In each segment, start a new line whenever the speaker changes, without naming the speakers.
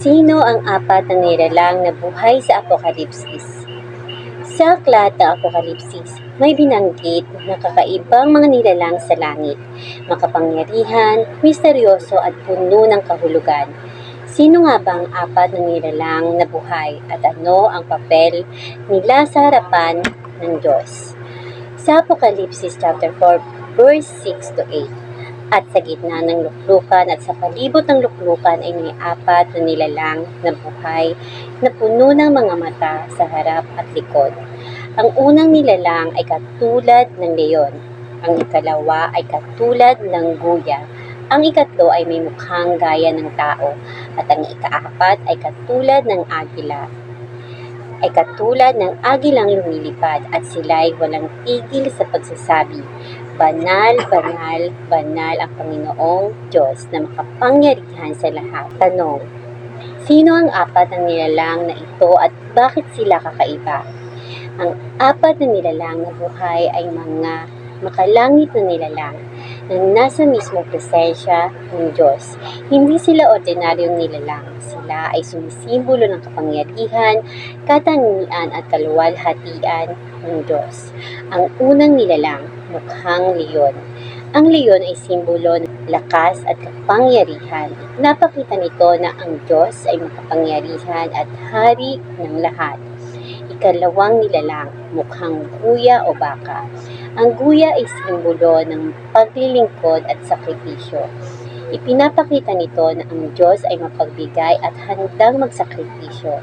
Sino ang apat na nilalang na buhay sa Apokalipsis? Sa aklat ng Apokalipsis, may binanggit na kakaibang mga nilalang sa langit, makapangyarihan, misteryoso at puno ng kahulugan. Sino nga ba ang apat na nilalang na buhay at ano ang papel nila sa harapan ng Diyos? Sa Apokalipsis chapter 4, verse 6 to 8. At sa gitna ng luklukan at sa palibot ng luklukan ay may apat na nilalang na buhay na puno ng mga mata sa harap at likod. Ang unang nilalang ay katulad ng leon. Ang ikalawa ay katulad ng guya. Ang ikatlo ay may mukhang gaya ng tao. At ang ikaapat ay katulad ng agila. Ay katulad ng agilang lumilipad at sila'y walang tigil sa pagsasabi, Banal, banal, banal ang Panginoong Diyos na makapangyarihan sa lahat. Tanong, sino ang apat na nilalang na ito at bakit sila kakaiba? Ang apat na nilalang na buhay ay mga makalangit na nilalang na nasa mismong presensya ng Diyos. Hindi sila ordinaryong nilalang. Sila ay sumisimbolo ng kapangyarihan, katangian at kaluwalhatian ng Diyos. Ang unang nilalang, mukhang leon. Ang leon ay simbolo ng lakas at kapangyarihan. Napakita nito na ang Diyos ay makapangyarihan at hari ng lahat. Ikalawang nilalang, mukhang guya o baka. Ang guya ay simbolo ng paglilingkod at sakripisyo. Ipinapakita nito na ang Diyos ay mapagbigay at handang magsakripisyo.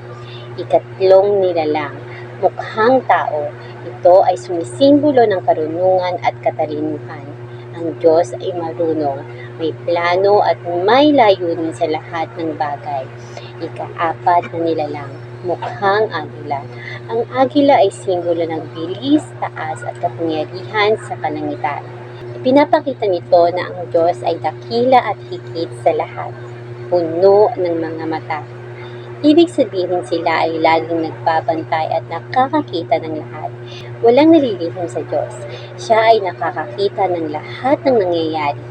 Ikatlong nilalang, mukhang tao. Ito ay sumisimbolo ng karunungan at katalinuhan. Ang Diyos ay marunong, may plano at may layunin sa lahat ng bagay. Ikaapat na nilalang, mukhang agila. Ang agila ay simbolo ng bilis, taas at kapangyarihan sa kalangitan. Ipinapakita nito na ang Diyos ay dakila at higit sa lahat, puno ng mga mata. Ibig sabihin sila ay laging nagbabantay at nakakakita ng lahat. Walang nalilihim sa Diyos. Siya ay nakakakita ng lahat ng nangyayari.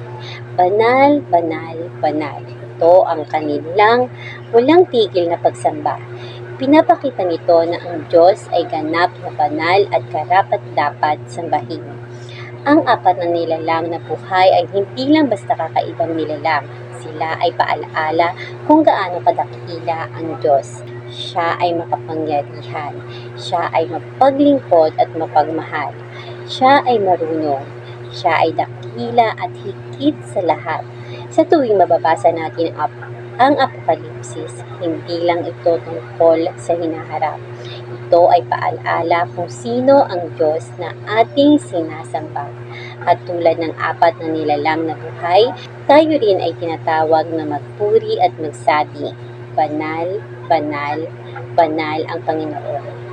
Banal, banal, banal. Ito ang kanilang walang tigil na pagsamba. Pinapakita nito na ang Diyos ay ganap na banal at karapat-dapat sambahin. Ang apat na nilalang na buhay ay hindi lang basta kakaibang nilalang. Sila ay paalaala kung gaano kadakila ang Diyos. Siya ay makapangyarihan. Siya ay mapaglingkod at mapagmahal. Siya ay marunong. Siya ay dakila at higit sa lahat. Sa tuwing mababasa natin ang Apokalipsis, hindi lang ito tungkol sa hinaharap. Ito ay paalaala kung sino ang Diyos na ating sinasamba. At tulad ng apat na nilalang na buhay, tayo rin ay tinatawag na magpuri at magsabi, Banal, banal, banal ang Panginoon.